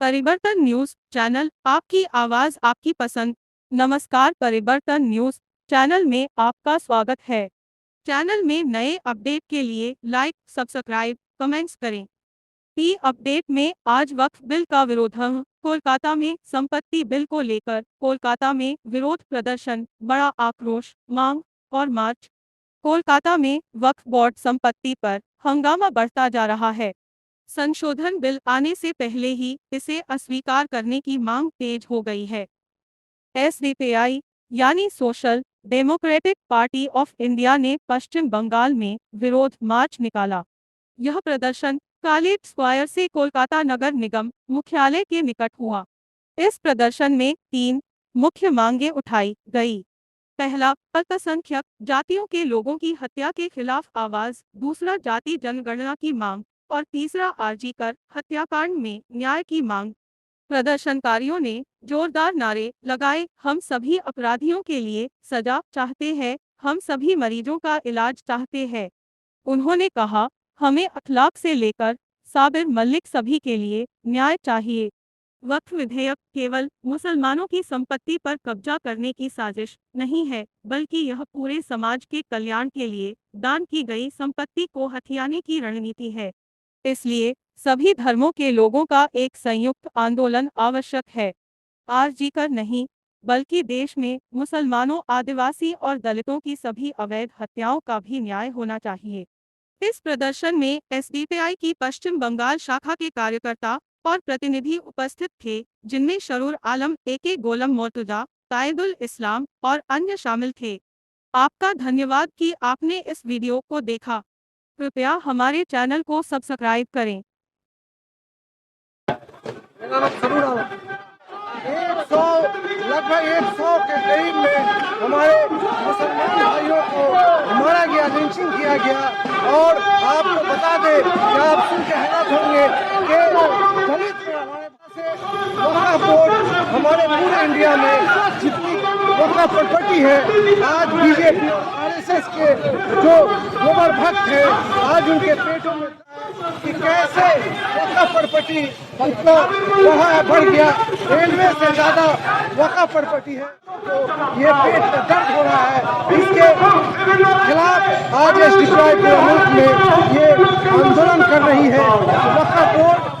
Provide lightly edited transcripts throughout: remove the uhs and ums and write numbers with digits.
परिवर्तन news channel, आपकी आवाज आपकी पसंद। नमस्कार, परिवर्तन न्यूज चैनल में आपका स्वागत है। चैनल में नए अपडेट के लिए लाइक, सब्सक्राइब, कमेंट्स करें। पी अपडेट में आज वक्फ बिल का विरोध। कोलकाता में संपत्ति बिल को लेकर कोलकाता में विरोध प्रदर्शन, बड़ा आक्रोश, मांग और मार्च। कोलकाता में वक्फ बोर्ड संपत्ति पर हंगामा बढ़ता जा रहा है। संशोधन बिल आने से पहले ही इसे अस्वीकार करने की मांग तेज हो गई है। एसडीपीआई यानी social democratic party of India ने पश्चिम बंगाल में विरोध मार्च निकाला। यह प्रदर्शन कालेट स्क्वायर से कोलकाता नगर निगम मुख्यालय के निकट हुआ। इस प्रदर्शन में 3 मुख्य मांगे उठाई गई। पहला, अल्पसंख्यक जातियों के लोगों की हत्या के खिलाफ आवाज। दूसरा, जाति जनगणना की मांग। और तीसरा, आरजी कर हत्याकांड में न्याय की मांग। प्रदर्शनकारियों ने जोरदार नारे लगाए, हम सभी अपराधियों के लिए सजा चाहते हैं, हम सभी मरीजों का इलाज चाहते हैं। उन्होंने कहा, हमें अखलाक से लेकर साबिर मलिक सभी के लिए न्याय चाहिए। वक्फ विधेयक केवल मुसलमानों की संपत्ति पर कब्जा करने की साजिश नहीं है, बल्कि यह पूरे समाज के कल्याण के लिए दान की गई संपत्ति को हथियाने की रणनीति है। इसलिए सभी धर्मों के लोगों का एक संयुक्त आंदोलन आवश्यक है। आरजी कर नहीं, बल्कि देश में मुसलमानों, आदिवासी और दलितों की सभी अवैध हत्याओं का भी न्याय होना चाहिए। इस प्रदर्शन में एसडीपीआई की पश्चिम बंगाल शाखा के कार्यकर्ता और प्रतिनिधि उपस्थित थे, जिनमें शरूर आलम, एके गोलम मोर्तजा, कायदुल इस्लाम और अन्य शामिल थे। आपका धन्यवाद कि आपने इस वीडियो को देखा। कृपया हमारे चैनल को सब्सक्राइब करें। लगभग 100 के करीब में हमारे मुसलमान भाइयों को मारा गया, लिंचिंग किया गया। और आपको बता दें कि आप सुन के हैरान होंगे कि दलित में हमारे पास वक्फ बोर्ड हमारे पूरे इंडिया में जितनी वक्फ प्रॉपर्टी है, आज बीजेपी और आरएसएस के जो गोबर भक्त हैं, आज उनके पेटों में कि कैसे वक्फ प्रॉपर्टी इतना बढ़ गया, रेलवे से ज्यादा वक्फ प्रॉपर्टी है। तो ये पेट में दर्द हो रहा है। इसके खिलाफ आज एसडीपीआई पूरे मुल्क में ये आंदोलन कर रही है। वक्फ बोर्ड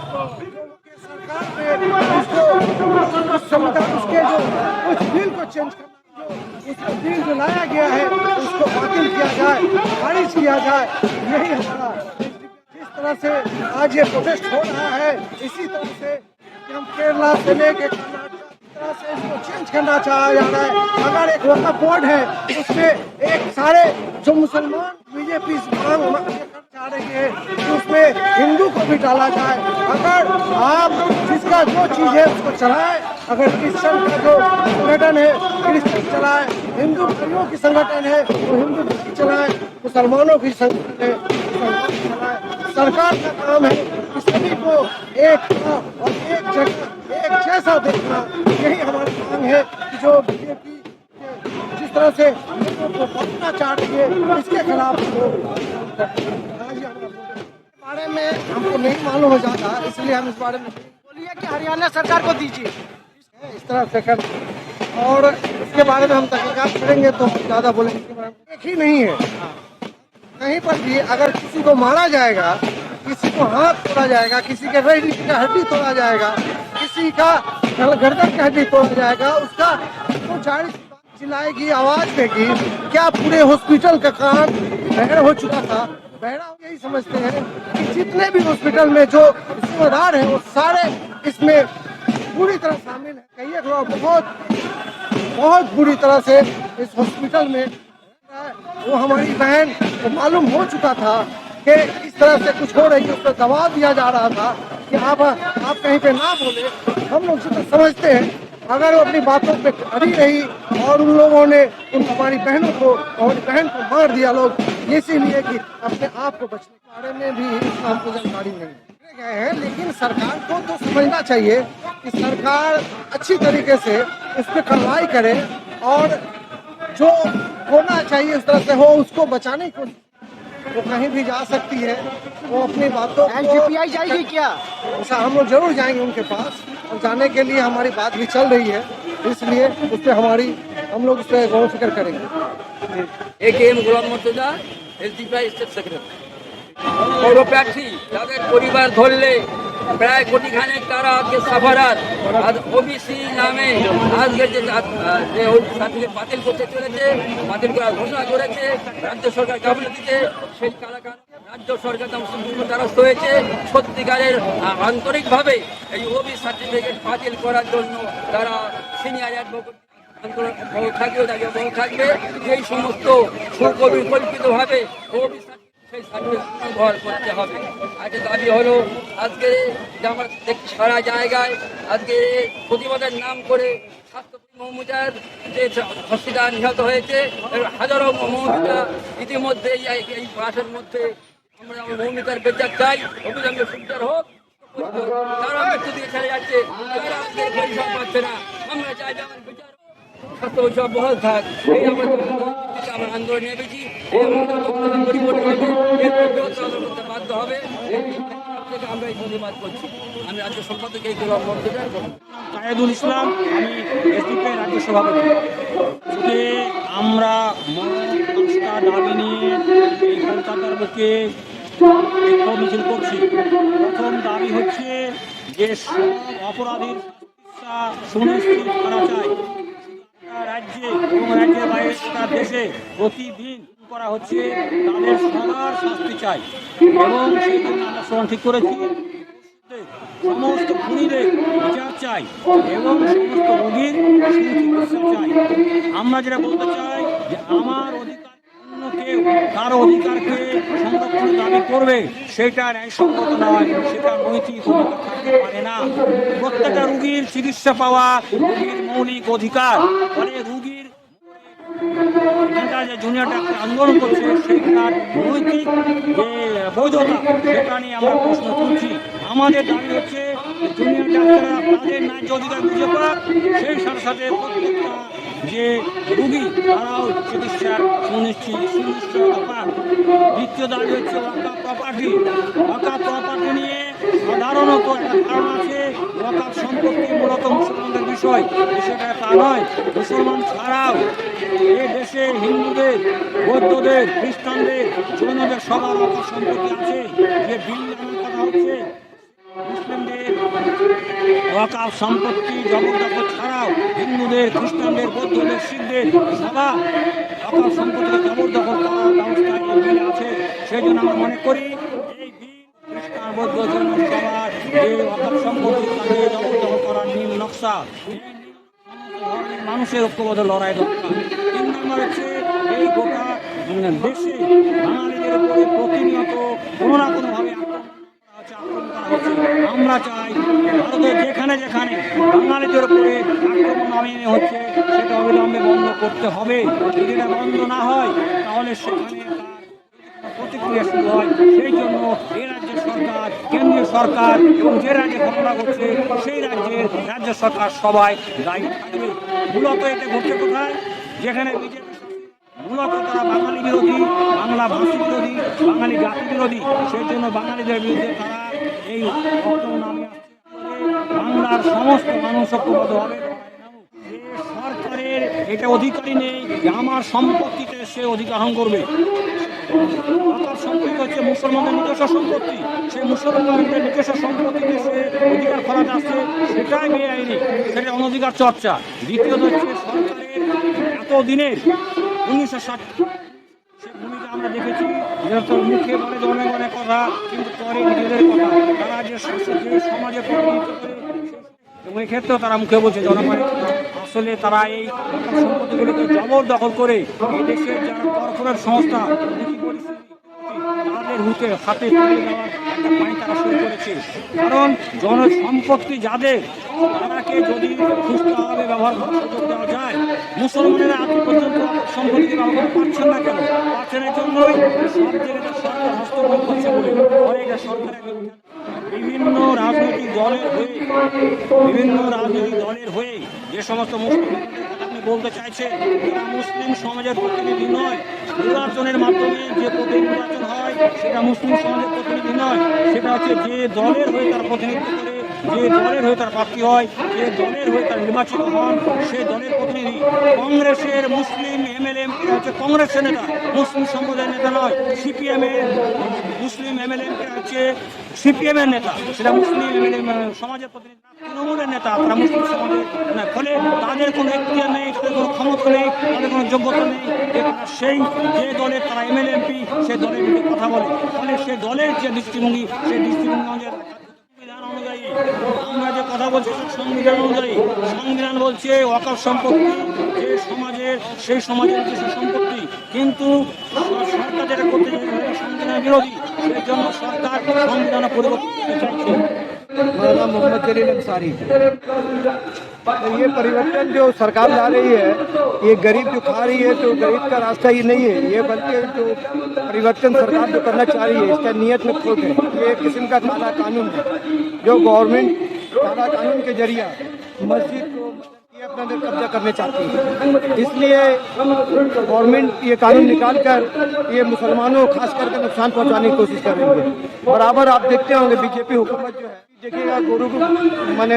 सरकार ने उसको संविधान, उसके जो कुछ बिल को चेंज करना, उसका बिल जो लाया गया है उसको बातिल किया जाए, खारिज किया जाए। यही हमारा जिस तरह से आज ये प्रोटेस्ट हो रहा है, इसी तरह से हम केरला से लेके तरह से इसको चेंज करना चाहा जा रहा है। अगर एक वक्फ बोर्ड है, उसमें एक सारे जो मुसलमान बीजेपी चाह रही है कि उसमें हिंदू को भी डाला जाए। अगर आप जिसका जो चीज है उसको चलाए, अगर क्रिश्चियन का जो संगठन है क्रिश्चियन चलाए, हिंदू भाइयों की संगठन है वो हिंदू की चलाए, मुसलमानों की संगठन है मुसलमान चलाए। सरकार का काम है कि सभी को एक और एक जगह एक जैसा देखना। यही हमारी मांग है कि जो बीजेपी जिस तरह से लोगों को बांटना चाह रही है, इसके खिलाफ बारे में हमको नहीं मालूम हो जाता, इसलिए हम इस बारे में बोलिए कि हरियाणा सरकार को दीजिए इस तरह से कर, और इसके बारे में हम तहकीकात करेंगे तो ज़्यादा बोलेंगे। एक ही नहीं है, कहीं पर भी अगर किसी को मारा जाएगा, किसी को हाथ तोड़ा जाएगा, किसी के रीढ़ का हड्डी तोड़ा जाएगा, किसी का गर्दन का हड्डी तोड़ा जाएगा, उसका तो जारी चिल्लाएगी, आवाज देगी। क्या पूरे हॉस्पिटल का काम बहरा हो चुका था? बहरा यही समझते हैं कि जितने भी हॉस्पिटल में जो जिम्मेदार हैं वो सारे इसमें पूरी तरह शामिल है। कई लोग बहुत बुरी तरह से इस हॉस्पिटल में वो हमारी बहन को मालूम हो चुका था कि इस तरह से कुछ हो रही है, उस पर दबाव दिया जा रहा था कि आप कहीं पे ना बोले। हम लोग जितना समझते हैं, अगर वो अपनी बातों पे अड़ी रही और उन लोगों ने हमारी बहनों को, हमारी बहन को मार दिया लोग, इसीलिए कि अपने आप को बचने के बारे में भी हमको जानकारी नहीं गए हैं। लेकिन सरकार को तो समझना चाहिए कि सरकार अच्छी तरीके से उस पर कार्रवाई करे और जो होना चाहिए उस तरह से हो, उसको बचाने की कोशिश। वो कहीं भी जा सकती है, वो अपनी बातों को एसडीपीआई जाएगी क्या? ऐसा हम लोग जरूर जाएंगे उनके पास, और जाने के लिए हमारी बात भी चल रही है, इसलिए उस पर हम लोग उस पर गौर फिक्र करेंगे। একেএম গোলাম মর্তুজা এসডিপিআই স্টেট সেক্রেটারি পৌরপ্রার্থী তাদের পরিবার ধরলে প্রায় কোটিখানেক তারা আজকে সাফারাত আজ ওবিসি নামে আজকে যে সার্টিফিকেট বাতিল করতে চলেছে, বাতিল করার ঘোষণা করেছে রাজ্য সরকার গাফিলতিতে, সেই কারাকার রাজ্য সরকার সম্পূর্ণ দ্বারস্থ হয়েছে। সত্যিকারের আন্তরিকভাবে এই ওবিসি সার্টিফিকেট বাতিল করার জন্য তারা সিনিয়র অ্যাডভোকেট থাকবে, তাকে বল থাকবে যেই সমস্ত সুপরিকল্পিতভাবে সেই সার্ভিস ব্যবহার করতে হবে। আজকে দাবি হলো আজকে যে আমরা দেখছি সারা জায়গায় আজকে প্রতিবাদের নাম করে স্বাস্থ্যকর্মী মৌমিতার যে হসপিটাল নিহত হয়েছে, হাজারো মৌমিতা ইতিমধ্যে এই মাসের মধ্যে আমরা মৌমিতার বিচার চাই, অবিলম্বে বিচার হোক। তারা মৃত্যু দিয়ে ছেড়ে যাচ্ছে, তারা আজকে পরিষেবা পাচ্ছে না। আমরা চাই যে আমার বিচার স্বাস্থ্য পরিষেবা বহাল থাক, এই আমরা আন্দোলন নেমেছি। বাধ্য হবে, আমরা এই প্রতিবাদ করছি। আমি রাজ্য সম্পাদক এই গোলাম মর্তুজা কায়েদুল ইসলাম, আমি এসডিপিআই রাজ্য সভাপতি। আজকে আমরা পাঁচটা দাবি নিয়ে এই কলকাতার বুকে বিক্ষোভ মিছিল করছি। প্রথম দাবি হচ্ছে যে সব অপরাধীর চিকিৎসা সুনিশ্চিত করা চাই। রাজ্যে এবং রাজ্যের বাইরে তার দেশে প্রতিদিন করা হচ্ছে, তাদের সবার শাস্তি চাই এবং সেই জন্য আমরা শ্রম ঠিক করেছি সমস্ত খুনিদের বিচার চাই এবং সমস্ত রোগীর সুচিকিৎসা চাই। আমরা যেটা বলতে চাই যে আমার অধিকার অন্য কেউ তার অধিকারকে সংরক্ষণের দাবি করবে, সেটা ন্যায়সঙ্গত নয়, সেটা নৈতিক অধিকার থাকতে পারে না। প্রত্যেকটা রোগীর চিকিৎসা পাওয়া রোগীর মৌলিক অধিকার। ফলে রোগীর যে জুনিয়র ডাক্তার আন্দোলন করছে সেটার নৈতিক যে বৈধতা সেটা নিয়ে আমরা প্রশ্ন তুলছি। আমাদের দাবি হচ্ছে জুনিয়র ডাক্তাররা তাদের ন্যায্য অধিকার বুঝে পাক, সেই সাথে সাথে প্রত্যেকটা যে রুগী তারাও চিকিৎসার সুনিশ্চয়তা পাক। দ্বিতীয় দাবি হচ্ছে ওয়াকাফ প্রপার্টি। ওয়াকাফ প্রপার্টি নিয়ে সাধারণত একটা ধারণা আছে ওয়াকাফ সম্পত্তি মূলত মুসলমানদের বিষয়, বিষয়টা তা নয়। মুসলমান ছাড়াও এ দেশে হিন্দুদের, বৌদ্ধদের, খ্রিস্টানদের, জৈনদের সবার ওয়াকাফ সম্পত্তি আছে। যে বিল আনার কথা হচ্ছে মুসলিমদের ওয়াকাফ সম্পত্তি জবরদখল ছাড়াও হিন্দুদের, খ্রিস্টানদের, বৌদ্ধদের, শিখদের সবার ওয়াকাফ সম্পত্তিকে জবরদখল করার ব্যবস্থা এই বিলে আছে। সেই জন্য আমরা মনে করি এই বিল খ্রিস্টান, বৌদ্ধ, জৈন সবার যে ওয়াকাফ সম্পত্তি তাকে জবরদখল করার নীল নকশা, মানুষের ঐক্যবদ্ধ লড়াই দরকার। 3 নম্বর হচ্ছে এই গোটা দেশে বাঙালিদের উপরে প্রতিনিয়ত কোনো না কোনোভাবে আক্রমণ করা হচ্ছে। আমরা চাই ভারতের যেখানে যেখানে বাঙালিদের উপরে আক্রমণ নামিয়ে হচ্ছে সেটা অবিলম্বে বন্ধ করতে হবে। যদি এটা বন্ধ না হয় তাহলে সেখানে প্রতিক্রিয়া শুরু হয়। সেই জন্য এই রাজ্যের সরকার, কেন্দ্রীয় সরকার এবং যে রাজ্যে ঘটনা ঘটছে সেই রাজ্যের রাজ্য সরকার সবাই দায়ী থাকবে। মূলত এতে ঘটছে কোথায়? যেখানে বিজেপি মূলত তারা বাঙালি বিরোধী, বাংলা ভাষী বিরোধী, বাঙালি জাতি বিরোধী। সেই জন্য বাঙালিদের বিরুদ্ধে তারা এই বক্তব্য নামে বাংলার সমস্ত মানুষ ঐক্যবদ্ধ হবে। সরকারের এটা অধিকারই নেই যে আমার সম্পত্তিতে সে অধিকার হরণ করবে। ওয়াকাফ সম্পত্তি হচ্ছে মুসলমানদের নিজস্ব সম্পত্তি, সেই মুসলমানদের নিজস্ব সম্পত্তিতে সে অধিকার করা যাচ্ছে, সেটাই বেআইনি, সেটা অনধিকার চর্চা। দ্বিতীয়ত হচ্ছে সরকারের এতদিনের 1960 সে ভূমিকা আমরা দেখেছি, যেহেতু মুখে বলে জনগণের কথা কিন্তু করে নিজেদের কথা। তারা যে সমাজে প্রতিনিধিত্ব করে এবং এক্ষেত্রেও তারা মুখে বলছে জনগণের কথা। আসলে তারা এই সম্পত্তিগুলিকে জবরদখল করে এই দেশের যারা কর্পোরেট সংস্থা তাদের হাতে তুলে দেওয়ার একটা পয়েন্ট তারা শুরু করেছে। কারণ জনসম্পত্তি যাদের তারাকে যদি সুস্থভাবে ব্যবহার করার সুযোগ দেওয়া যায়, মুসলমানেরা আজ পর্যন্ত সম্পত্তি ব্যবহার করছেন না। কেন পাচ্ছেন? এই জন্যই সব জায়গাতে সরকার হস্তক্ষেপ করছে বলে। পরে এটা সরকারের বিভিন্ন রাজনৈতিক দলের হয়ে যে সমস্ত মুসলিম বলতে চাইছে এরা মুসলিম সমাজের প্রতিনিধি নয়। নির্বাচনের মাধ্যমে যে নির্বাচন হয় সেটা মুসলিম সমাজের প্রতিনিধি নয়, সেটা হচ্ছে যে দলের হয়ে তার প্রতিনিধিত্ব করে, যে দলের হয়ে তার প্রার্থী হয়, যে দলের হয়ে তার নির্বাচিত হন, সেই দলের প্রতিনিধি। কংগ্রেসের মুসলিম এমএলএ হচ্ছে কংগ্রেসের নেতা, মুসলিম সম্প্রদায়ের নেতা নয়। সিপিএমের মুসলিম এমএলএ হচ্ছে সিপিএমের নেতা, সেটা মুসলিম এমএলএ সমাজের প্রতিনিধি। তৃণমূলের নেতা তারা মুসলিম সমাজের, ফলে তাদের কোনো এখতিয়ার নেই, তাদের কোনো ক্ষমতা নেই, তাদের কোনো যোগ্যতা নেই যে তারা সেই যে দলের তারা এমএলএ এমপি সেই দলের বিরুদ্ধে কথা বলে। ফলে সেই দলের যে দৃষ্টিভঙ্গি সেই দৃষ্টিভঙ্গি আমাদের সংবিধান অনুযায়ী, আমরা যে কথা বলছি সংবিধান অনুযায়ী, সংবিধান বলছে ওয়াকফ সম্পত্তি যে সমাজের সেই সমাজের কিছু সম্পত্তি, কিন্তু সরকার যেটা করতে চাইছে সংবিধান বিরোধী, সেই জন্য সরকার সংবিধান পরিবর্তন করতে চাইছে। मेरा नाम मोहम्मद जलील अंसारी। तो ये परिवर्तन जो सरकार ला रही है, ये गरीब जो खा रही है, तो गरीब का रास्ता ये नहीं है ये, बल्कि जो परिवर्तन सरकार जो करना चाह रही है इसका नियत में खोट है। ये एक किस्म का काला कानून है जो गवर्नमेंट काला कानून के जरिए मस्जिद को ये अपने अंदर कब्जा करने चाहती है। इसलिए गवर्नमेंट ये कानून निकाल कर ये मुसलमानों खास करके नुकसान पहुंचाने की कोशिश कर रही है। बराबर आप देखते होंगे बीजेपी हुकूमत जो है, देखिएगा गुरु माने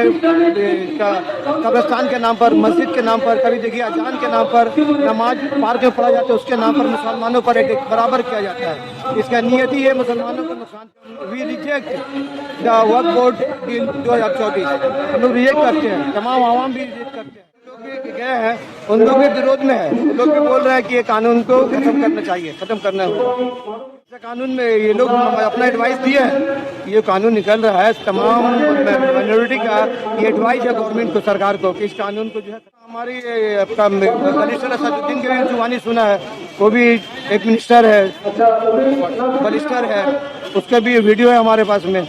कब्रिस्तान के नाम पर, मस्जिद के नाम पर, कभी देखिए अजान के नाम पर, नमाज पार्क में पढ़ा जाता है उसके नाम पर मुसलमानों पर एक बराबर किया जाता है। इसका नियत ही है मुसलमानों को नुकसान। We reject the Waqf board bill 2024, हम लोग रिजेक्ट करते हैं, तमाम आवाम भी रिजेक्ट करते हैं। लोग भी गए हैं, उन लोग भी विरोध में है, लोग भी बोल रहे हैं कि ये कानून को खत्म करना चाहिए, खत्म करना होगा। कानून में ये लोग अपना एडवाइस दिए हैं, ये कानून निकल रहा है, तमाम माइनॉरिटी का ये एडवाइस है गवर्नमेंट को, सरकार को, कि इस कानून को जो है हमारी आपका बलिस्टर असदुद्दीन की भी जुबानी सुना है, वो भी एक मिनिस्टर है, बलिस्टर है, उसका भी वीडियो है हमारे पास में,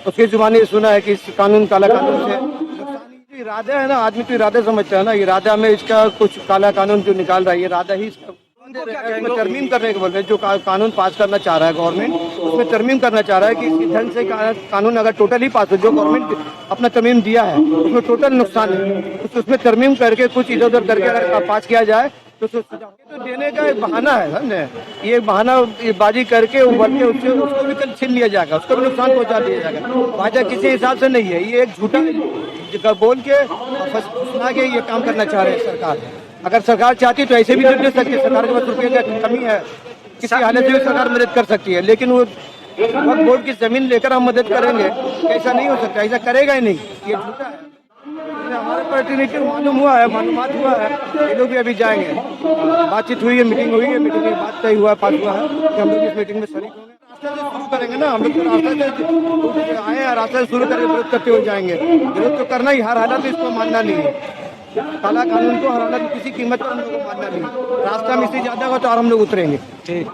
उसकी जुबानी सुना है कि इस कानून काला कानून से इरादा है ना, आदमी तो इरादा समझता है ना, इरादा में इसका कुछ काला कानून जो निकाल रहा है, ये इरादा ही इसमें तरमीम करने के बोल रहे हैं। जो कानून पास करना चाह रहा है गवर्नमेंट, उसमें तरमीम करना चाह रहा है कि इसी ढंग से कानून अगर टोटल ही पास हो, जो गवर्नमेंट अपना तरमीम दिया है उसमें टोटल नुकसान है, उसमें तरमीम करके कुछ इधर उधर करके अगर पास किया जाए तो देने का एक बहाना है, समझे, ये बहाना ये बाजी करके बल्कि उससे उसको भी कल छीन लिया जाएगा, उसको भी नुकसान पहुंचा दिया जाएगा। वादा किसी हिसाब से नहीं है, ये एक झूठा बोल के फंसा के ये काम करना चाह रहे हैं सरकार। अगर सरकार चाहती तो ऐसे भी दे सकती है, सरकार के पास रुपये का कमी है, किसी हालत में भी सरकार मदद कर सकती है, लेकिन वो वक्फ बोर्ड की जमीन लेकर हम मदद करेंगे, ऐसा नहीं हो सकता, ऐसा करेगा ही नहीं, ये झूठा है। हमारे प्रतिनिधि मालूमात हुआ है, ये लोग भी अभी जाएंगे, बातचीत हुई है, मीटिंग हुई है, मीटिंग में बात तय हुआ है, पास हुआ है कि हम लोग इस मीटिंग में शरीक होंगे। रास्ते से शुरू करेंगे ना, हम लोग तो रास्ते से आए हैं, रास्ते से शुरू करके विरोध करते हुए जाएंगे। विरोध तो करना ही, हर हालत में इसको मानना नहीं है, काला कानून को हर हालत में किसी कीमत पर हम लोग को मानना नहीं है। रास्ता में इससे ज्यादा होगा तो और हम लोग उतरेंगे। ठीक।